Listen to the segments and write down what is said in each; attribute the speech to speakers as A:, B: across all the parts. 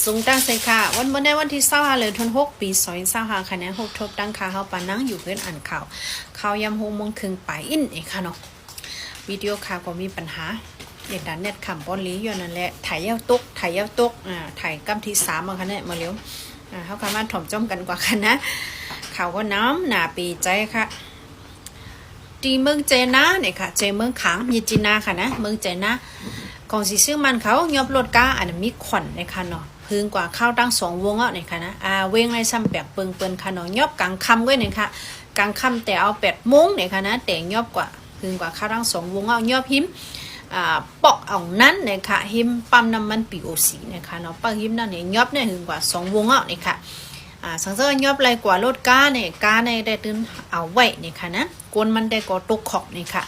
A: สูงตั้งใส่ค่ะวันในวันที่25เลยธันวาคมปี2025คะแนน6ทบตั้งค่ะเฮาปานั่งอยู่เพื่อนอ่านข่าวยาม6 โมงครึ่งไปอินเองค่ะเนาะวิดีโอค่ะก็มีปัญหาเน็ตคำบอลลีอยู่นั่นแหละถ่ายยาวตกถ่ายกำที่3มาค่ะเนี่ยมาเร็วเฮาค่ะมาถ่อมจ้อมกันกว่าค่ะนะข่าวก็น้ำหนาปีใจค่ะที่เมืองเจนาเนี่ยค่ะเจเมืองขางมีจีนาค่ะนะเมืองเจนาของสิซื้อมันเขายอบรถก้าอันมีขวัญในค่ะเนาะพึ่งกว่าข้าวตั้ง2 วงอ่ะในค่ะนะเวงในซ้ำแปลกเปิงค่ะเนาะยอบกลางค่ำไว้เนี่ยค่ะกลางค่ำแต่เอา8 โมงเนี่ยค่ะนะแต่ยอบกว่าพึ่งกว่าข้าวตั้ง2 วงอ่ะยอบหิมปอกเอานั้นเนี่ยค่ะหิมปั๊มน้ำมันปีโอซีเนี่ยค่ะเนาะปักหิมนั่นเนี่ยยอบเนี่ยพึ่งกว่า2 วงอ่ะเนี่ยค่ะสังเกตยอบไรกว่ารถก้าเนี่ยได้ตื่นเอาไว้เนี่ยค่ะนะกวนมันได้ก็ตกขอบเนี่ยค่ะ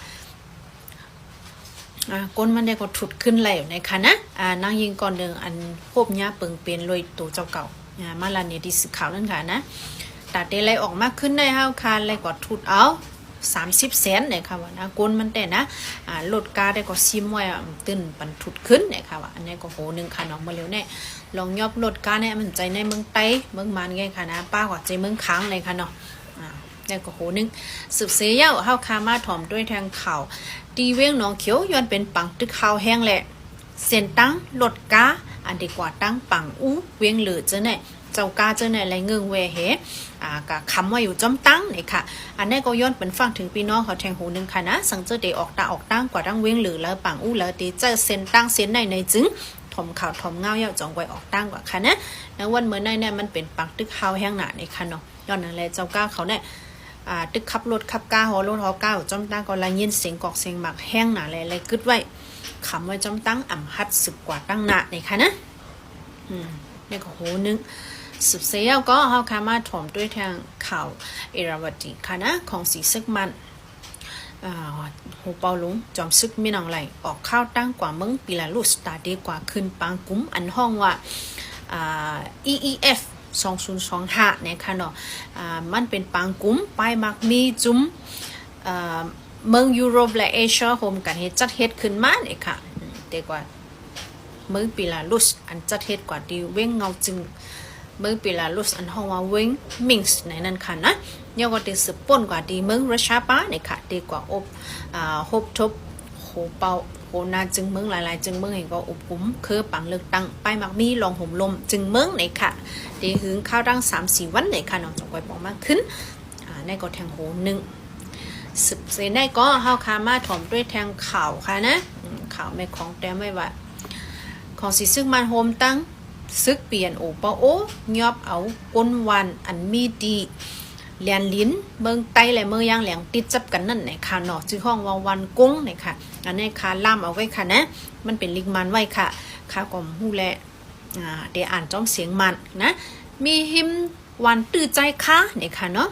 A: ก้นมันได้ก็ถุดขึ้นแล้วในค่ะนะนางยิงก่อนหนึ่งอันพบยาเปิงเป็นลอยตัวเจ้าเก่ามาลาเนี่ยที่สึกขาวนั่นค่ะนะตัดได้ไรออกมาขึ้นได้ห้าวคานไรก็ถุดเอา30 แสนเนี่ยค่ะว่านะก้นมันแต่นะลดกาได้ก็ซิมไว้ตื่นปันถุดขึ้นเนี่ยค่ะว่าอันนี้ก็โหนึงค่ะน้องมาเร็วเนี่ยลองยอบลดกาเนี่ยมันใจในเมืองไต้เมืองมันไงค่ะนะป้ากว่าใจเมืองค้างเลยค่ะเนาะนี่ก็โหนึงสืบเสียเฮาคามาถ่อมด้วยทางข่าวตีเวียงหนองเขียวย้อนเป็นปังตึกข้าวแห้งแหละเส้นตั้งลดกาอันดีกว่าตั้งปังอู้เวียงเหลือเจ้าเนี่ยเจ้ากาเจ้าเนี่ยไรเงืองเวเหกะคำว่าอยู่จอมตั้งเนี่ยค่ะอันนี้ก็ย้อนเป็นฟังถึงพี่น้องเขาแทงหูนึงค่ะนะสังเจอเดออกตาออกตั้งกว่าตั้งเวียงเหลือแล้วปังอู้แล้วตีเจ้าเส้นตั้งเส้นในจึงถมข่าวถมเงาเยาจองไว้ออกตั้งกว่าค่ะนะแล้ววันเมื่อในเนี่ยมันเป็นปังตึกข้าวแห้งหนาเนี่ยค่ะเนาะย้อนนั่นแหละเจ้ากาเขาเนี่ยตึกขับรถขับก้าหอรถหอก้าจอมตั้งก็ลายยินเสียงกอกเสียงหมักแห้งหนาอะไรกึดไว้คำไว้จอมตั้งอ่ำฮัดสึกกว่าตั้งหนาเนี่ยค่ะนะนี่ก็โหนึงสืบเสียก็เฮาคามาถ่อมด้วยทางข่าวเอราวัติค่ะนะของสีซึกมันโหเปาลุงจอมซึกมีหนังไหลออกข้าวตั้งกว่ามึงปีละลุสตาดีกว่าขึ้นปางกุ้มอันห้องว่าEEF 2025เนี่ยค่ะเนาะมันเป็นปางกุ้มปลายมักมีจุ้มเมืองยุโรปและเอเชียโฮมกันเฮ็ดจัดเฮ็ดขึ้นมาเนี่ยค่ะแต่กว่าเมืองปิลาลุสอันจัดเฮ็ดกว่าดีเว้งเงาจึงเมืองปิลาลุสอันห้องว่าเว้งมิงส์ในนั้นค่ะนะเนี่ยก็ติสืบป่นกว่าดีเมืองรัชาปาเนี่ยค่ะดีกว่าฮบทบโหเปาโหนาจึงเมืองหลายๆจึงเมืองเห็นก็อบกุ้มคือปังเลือกตั้งไปมักมีลองห่มลมจึงเมืองเนี่ยค่ะดีหึงข้าวดัง3-4 วันเนี่ยค่ะน้องจงไว้บอกมากขึ้นในก็แทงโหนึงสืบเสได้ก็เฮาคามาถ่อมด้วยแทงข่าวค่ะนะข่าวไม่ของแต่ไม่ว่าของสิซึกมันโฮมตั้งซึกเปลี่ยนโอปโอยอบเอาก้นวันอันมีดีเลียนลิ้นเมืองไต้และเมืองย่างแหลงติดจับกันนั่นไหนค่ะเนาะชื่อห้องว่าวันกุ้งเนี่ยค่ะอันนี้ค่ะล่ามเอาไว้ค่ะนะมันเป็นลิงมันไว้ค่ะค่ะก็ฮู้แลเดี๋ยวอ่านจ้องเสียงมันนะมีหิมวันตื้อใจค่ะเนี่ยค่ะเนาะ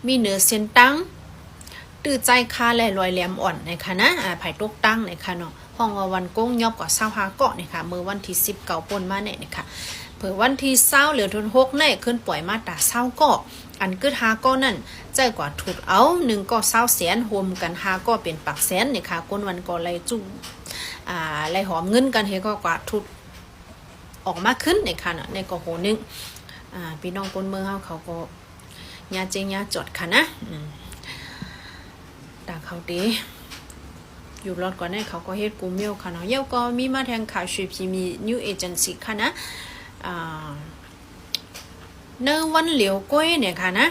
A: มีเหนือเส้นตั้งตื้อใจค่ะและลอยแหลมอ่อนเนี่ยค่ะนะไผ่ตกตั้งเนี่ยค่ะเนาะห้องว่าวันกุ้งยอบกว่า25 เกาะเนี่ยค่ะมื้อวันที่19ป่นมาเนี่ยค่ะเผื่อวันที่20เหลือทุน6เนี่ยขึ้นปล่อยมาตรา20 เกาะอันกึด5 เกาะนั่นใจกว่าถูกเอา1 เกาะ20 แสนรวมกัน5 เกาะเป็นปักแสนเนี่ยค่ะก้นวันก็ไล่จุ้ไล่หอมเงินกันเฮก็กว่าถูกออกมาขึ้นเนี่ยค่ะเนาะในก็โหนึงพี่น้องคนเมืองเขาก็ยาเจงยาจดค่ะนะตาเขาดีอยู่รอดก่อนเนี่ยเขาก็เฮ็ดกูเมียวค่ะเนาะเย้าก็มีมาแทงข่าวชุบที่มีนิวเอเจนซี่ค่ะนะในวันเหลียวก้อยเนี่ยค่ะนะ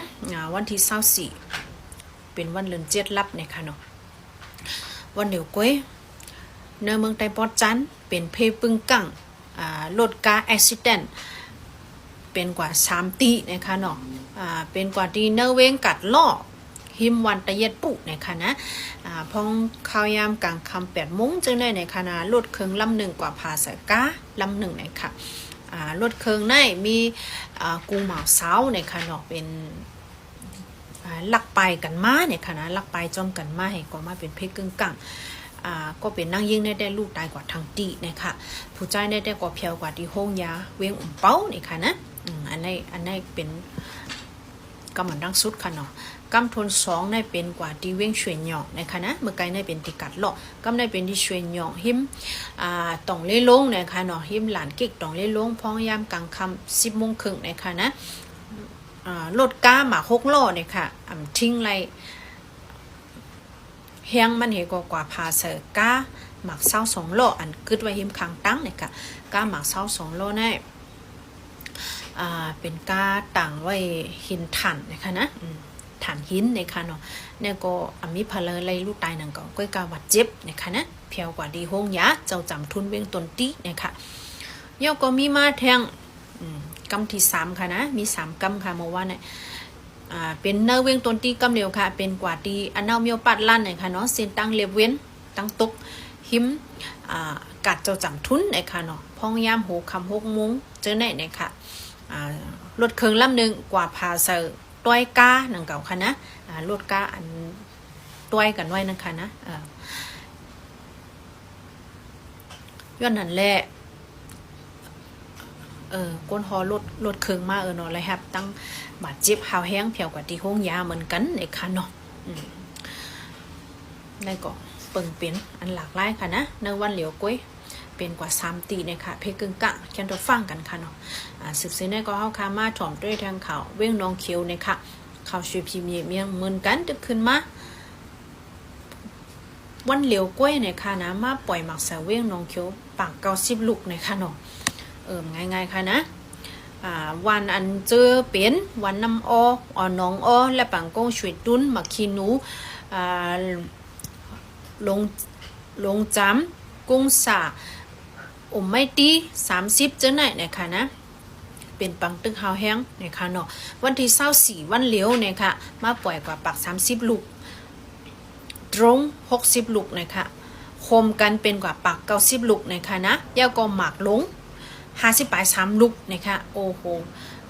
A: วันที่24เป็นวันเดือน7ลับเนี่ยค่ะเนาะวันเหลียวก้อยในเมืองไต้ปอดจันเป็นเพปึงกังรถกาแอคซิเดนต์เป็นกว่า3 ตีนะคะเนาะเป็นกว่าที่เนเวงกัดล้อหิมวันตะเย็ดปุเนี่ยค่ะนะพองข้าวยามกลางคำ8 โมงจึงได้ในคณะรถเครื่องลำหนึ่งกว่าภาษากาลำหนึ่งเนี่ยค่ะรถเครื่องในมีกูเหมาเสาเนี่ยค่ะเนาะเป็นลักไปกันมาเนี่ยค่ะนะลักไปจอมกันมาให้ก็มาเป็นเพกึ่งกังก็เป็นนั่งยิ่งได้ลูกตายกว่าทางตีนะคะผู้ใจได้กว่าเพียวกว่าที่ห้องยาเวียงเป้าเนี่ยค่ะนะอันนี้เป็น กำมันดังสุดค่ะเนาะกำทนสองในเป็นกว่าที่เว้งช่วยหยอกนะคะนะเมื่อไกลในเป็นติกัดหลอกกำในเป็นที่ช่วยหยอกหิมต่องเล่ลงนะคะเนาะหิมหลานกิ๊กต่องเล่ลงพ้องยามกลางค่ำ10 โมงครึ่งนะคะนะรถก้าหมา6 ล้อเนี่ยค่ะทิ้งไรเฮียงมันเหกว่าพาเสก้าหมัก22 ล้ออันกึดไว้หิมคางตั้งเนี่ยค่ะก้าหมัก22 ล้อเนี่ยเป็นก้าต่างไว้หินถ่านนะคะนะฐานหินนะคะเนาะเนี่ยก็มีพลเลยลูกตายนั่นก็ก้อยกาวัดเจ็บนะคะนะเพียวกว่าดีห้องยาเจ้าจำทุนเวียงตนตีนะคะเยาก็มีมาแทงกำที่3ค่ะนะมี3กำค่ะเมื่อวานเนี่ยเป็นเนื้อเวียงตนตีกำเดียวค่ะเป็นกว่าดีอันเนาเมียวปัดลั่นนะคะเนาะเส้นตั้งเล็บเว้นตั้งตกหิมกัดเจ้าจำทุนนะคะเนาะพ้องยาม6 ค่ำ6 โมงเจอไหนนะคะรถเครื่องลำหนึ่งกว่าพาเซอร์ต้อยก้าหนังเก่าค่ะนะรถก้าอันต้อยกันไว้นะคะนะย้อนนั่นแหละก้นฮอรถเครื่องมาเนาะเลยครับตั้งบาดเจ็บหาวแห้งเพียวกว่าที่ห้องยาเหมือนกันในค่ะเนาะได้ก็เปิงเป็นอันหลากหลายค่ะนะในวันเหลียวก้อยเป็นกว่า3 ตีนะคะเพกึ่งกะแค่เราฟังกันค่ะเนาะสืบเสนก็เข้าคามาถ่อมด้วยทางข่าวเว้งน้องเขียวนะคะข่าวช่วยพิมพ์เมียงเหมือนกันตึกขึ้นมาวันเหลียวก้อยนะคะนะมาปล่อยหมักเสาเว้งน้องเขียวปาก90 ลูกนะคะเนาะง่ายๆค่ะนะวันอันเจอเป็นวันน้ำน้องและปังกงช่วยตุ้นมาคีนูลงจำกุ้งสาไม่ตี30เจ้าไหนนะคะนะเป็นปังตึกหาวแห้งนะคะเนาะวันที่24วันเหลียวนะคะมาปล่อยกว่าปัก30 ลูกตรง60 ลูกนะคะคมกันเป็นกว่าปัก90 ลูกนะคะนะยาวก็หมากลง50 ปลาย3 ลูกนะคะโอ้โห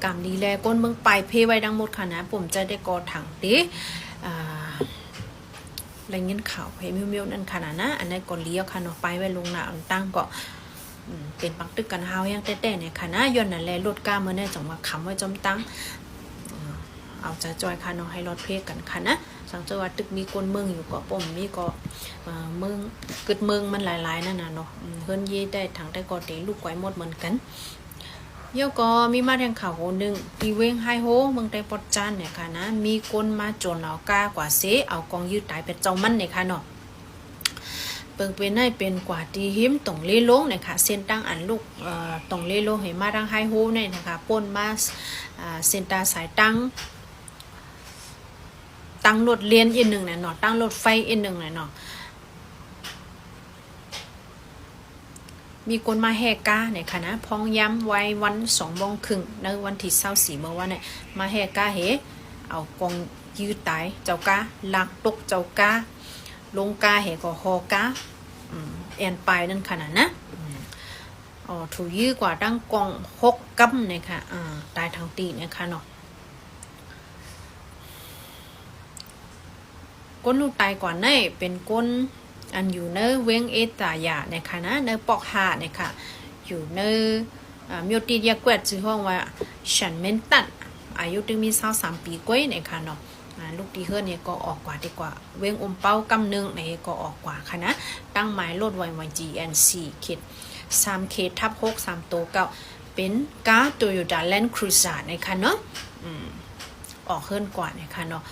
A: กำดีแลก้นเมืองไปเพไว้ดังหมดค่ะนะผมจะได้กอถังเด้อะไรเงี้ยข่าวเพมิวนั่นขนาดนะอันนี้ก่อนเลี้ยวค่ะเนาะไปไว้ลงหน้าอันตั้งก็เป็นปักตึกกันเฮายังแต่เนี่ยค่ะนะย้อนนั่นแหละรถก้าเมื่อเนี่ยจังว่าคำไว้จมตั้งเอาจะจอยค่ะเนาะให้รถเพกกันค่ะนะสังเกตว่าตึกมีคนเมืองอยู่ก็ป่มมีก็เมืองกึดเมืองมันหลายๆนั่นน่ะเนาะเฮิรนยี่ได้ทางได้ก็เตลูกไว้หมดเหมือนกันเยาก็มีมาแทงข่าวคนหนึ่งตีเวงไฮโฮเมืองไต้ปอดจานเนี่ยค่ะนะมีคนมาโจรเอาก้ากว่าเสเอากองยืดตายเป็นเจ้ามันเนี่ยค่ะเนาะเปิงเป็นให้เป็นกว่าตีหิมต่องเล่ลงเนี่ยค่ะเส้นตั้งอันลูกต่องเล่ลงเห็นมาทางไฮโฮเนี่ยนะคะป่นมาเส้นตาสายตั้งรถเลียนอีกหนึ่งเนี่ยเนาะตั้งรถไฟอีกหนึ่งเนี่ยเนาะมีคนมาแหกกาเนี่ยค่ะนะพ้องย้ำไว้วัน2 โมงครึ่งในวันที่24เมื่อวันเนี่ยมาแหกกาเอากองยืดตายเจ้ากาลากตกเจ้ากาลงกาก็ฮอกาแอนปลายนั่นขนาดนะถูกยื้อกว่าดังกอง6 กำเนี่ยค่ะตายทางตีเนี่ยค่ะเนาะก้นลูกตายก่อนนี่เป็นก้นอันอยู่ในเวงเอตายานะคะนะในปอกหานะคะอยู่ในมิวติยาเกวดชื่อห้องว่าฉันเมนตันอายุถึงมี23 ปีกว่านะคะเนาะลูกดีเฮือนเนี่ยก็ออกกว่าดีกว่าเวงเป้ากำนึงเนี่ยก็ออกกว่าค่ะนะตั้งหมายรถไว้ GNC เขต3 เขตทับ6 3 โตเก่าเป็นก้า Toyota Land Cruiser นะคะเนาะออกเฮือนกว่านะคะเนาะ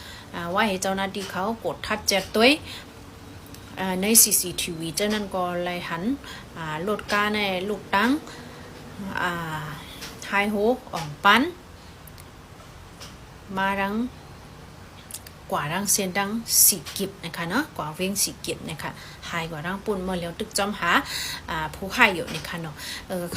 A: ว่าให้เจ้าหน้าที่เขากดทัดแจกตัวใน CCTV เจ้านั้นก็เลยหันรถกาในลูกตั้งไฮโฮอ่องปันมาดังกว่าดังเส้นดังสีกิบนะคะเนาะกว่าเวียงสีกิบนะคะไฮกว่าดังปุ่นเมื่อเลี้ยวตึกจอมหาผู้ให้อยู่นะคะเนาะ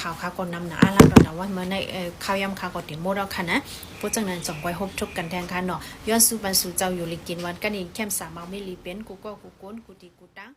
A: ข่าวก็นำหนาอาลักแต่ว่าเมื่อในข่าวยำข่าวก็ติดโมดเอาค่ะนะพวกจังนั้นจ่องไว้ฮบทบกันแทนค่ะเนาะย้อนสู่บรรสู่เจ้าอยู่ลิกินวันกันอีกแคมสามเอาไม่รีเป็นกูก็กูโกนกูตีกูตั้ง